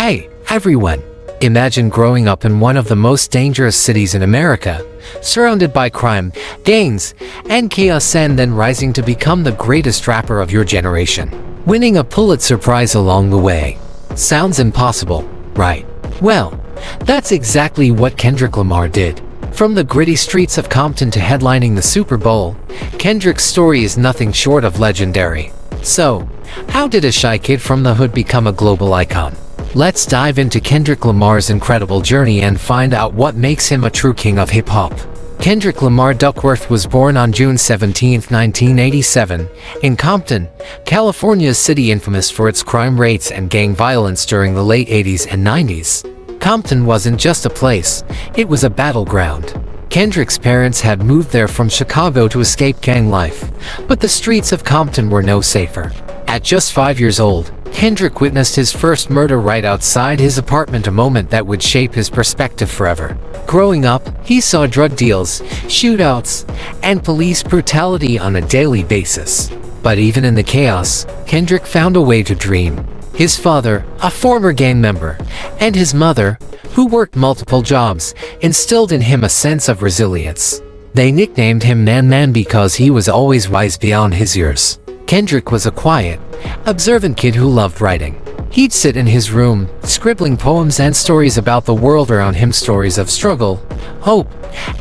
Hey, everyone! Imagine growing up in one of the most dangerous cities in America, surrounded by crime, gangs, and chaos, and then rising to become the greatest rapper of your generation, winning a Pulitzer Prize along the way. Sounds impossible, right? Well, that's exactly what Kendrick Lamar did. From the gritty streets of Compton to headlining the Super Bowl, Kendrick's story is nothing short of legendary. So, how did a shy kid from the hood become a global icon? Let's dive into Kendrick Lamar's incredible journey and find out what makes him a true king of hip-hop. Kendrick Lamar Duckworth was born on June 17, 1987, in Compton, California, a city infamous for its crime rates and gang violence during the late 80s and 90s. Compton wasn't just a place, it was a battleground. Kendrick's parents had moved there from Chicago to escape gang life, but the streets of Compton were no safer. At just 5 years old, Kendrick witnessed his first murder right outside his apartment, a moment that would shape his perspective forever. Growing up, he saw drug deals, shootouts, and police brutality on a daily basis. But even in the chaos, Kendrick found a way to dream. His father, a former gang member, and his mother, who worked multiple jobs, instilled in him a sense of resilience. They nicknamed him Man because he was always wise beyond his years. Kendrick was a quiet, observant kid who loved writing. He'd sit in his room, scribbling poems and stories about the world around him, stories of struggle, hope,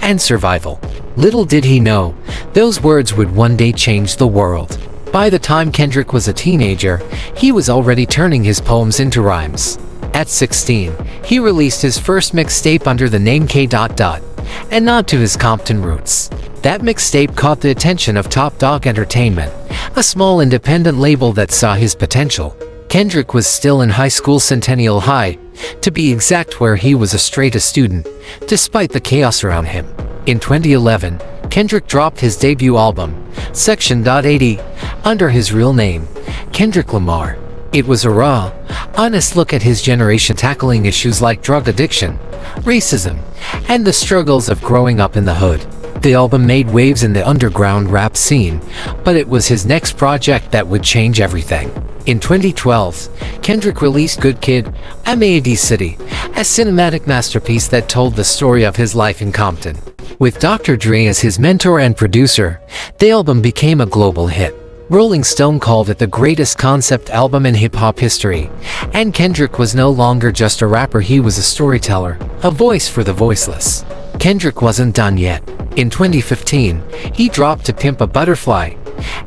and survival. Little did he know, those words would one day change the world. By the time Kendrick was a teenager, he was already turning his poems into rhymes. At 16, he released his first mixtape under the name K.Dot, and nod to his Compton roots. That mixtape caught the attention of Top Dog Entertainment, a small independent label that saw his potential. Kendrick was still in high school, Centennial High, to be exact, where he was a straight-A student, despite the chaos around him. In 2011, Kendrick dropped his debut album, Section 80, under his real name, Kendrick Lamar. It was a raw, honest look at his generation tackling issues like drug addiction, racism, and the struggles of growing up in the hood. The album made waves in the underground rap scene, but it was his next project that would change everything. In 2012, Kendrick released Good Kid, M.A.A.D City, a cinematic masterpiece that told the story of his life in Compton. With Dr. Dre as his mentor and producer, the album became a global hit. Rolling Stone called it the greatest concept album in hip-hop history, and Kendrick was no longer just a rapper, he was a storyteller, a voice for the voiceless. Kendrick wasn't done yet. In 2015, he dropped To Pimp a Butterfly,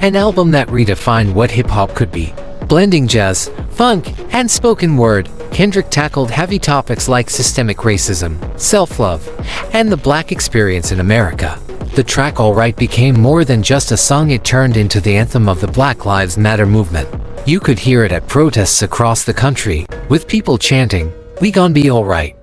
an album that redefined what hip-hop could be. Blending jazz, funk, and spoken word, Kendrick tackled heavy topics like systemic racism, self-love, and the black experience in America. The track Alright became more than just a song, it turned into the anthem of the Black Lives Matter movement. You could hear it at protests across the country, with people chanting, "We gon' be alright,"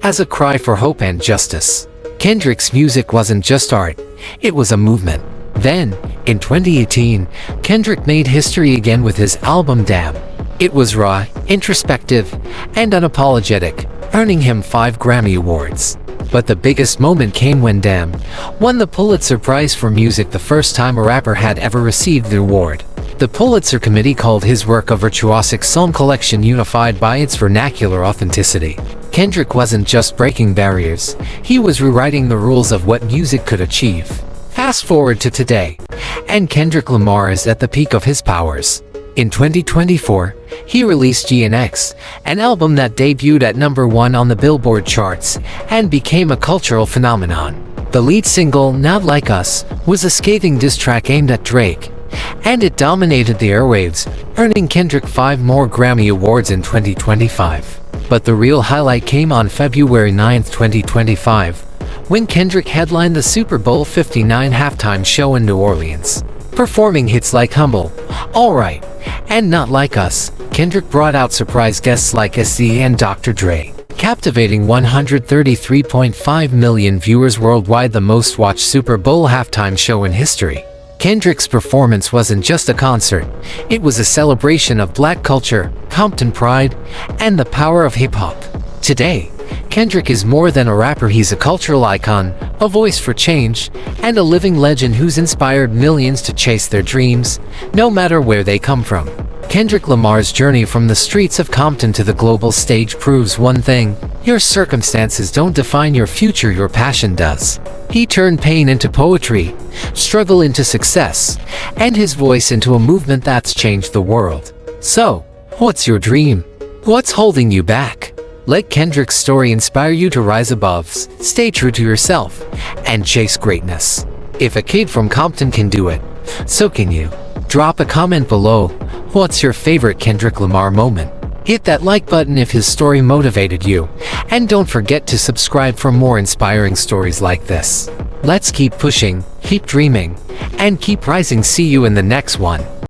as a cry for hope and justice. Kendrick's music wasn't just art, it was a movement. Then, in 2018, Kendrick made history again with his album Damn. It was raw, introspective, and unapologetic, earning him 5 Grammy Awards. But the biggest moment came when Damn won the Pulitzer Prize for music, the first time a rapper had ever received the award. The Pulitzer Committee called his work a virtuosic psalm collection unified by its vernacular authenticity. Kendrick wasn't just breaking barriers, he was rewriting the rules of what music could achieve. Fast forward to today, and Kendrick Lamar is at the peak of his powers. In 2024, he released GNX, an album that debuted at #1 on the Billboard charts and became a cultural phenomenon. The lead single, Not Like Us, was a scathing diss track aimed at Drake, and it dominated the airwaves, earning Kendrick 5 more Grammy Awards in 2025. But the real highlight came on February 9, 2025, when Kendrick headlined the Super Bowl 59 halftime show in New Orleans. Performing hits like Humble, Alright, and Not Like Us, Kendrick brought out surprise guests like SZ and Dr. Dre, captivating 133.5 million viewers worldwide, the most watched Super Bowl halftime show in history. Kendrick's performance wasn't just a concert, it was a celebration of black culture, Compton pride, and the power of hip-hop. Today, Kendrick is more than a rapper, he's a cultural icon, a voice for change, and a living legend who's inspired millions to chase their dreams, no matter where they come from. Kendrick Lamar's journey from the streets of Compton to the global stage proves one thing: your circumstances don't define your future, your passion does. He turned pain into poetry, struggle into success, and his voice into a movement that's changed the world. So, what's your dream? What's holding you back? Let Kendrick's story inspire you to rise above, stay true to yourself, and chase greatness. If a kid from Compton can do it, so can you. Drop a comment below. What's your favorite Kendrick Lamar moment? Hit that like button if his story motivated you. And don't forget to subscribe for more inspiring stories like this. Let's keep pushing, keep dreaming, and keep rising. See you in the next one.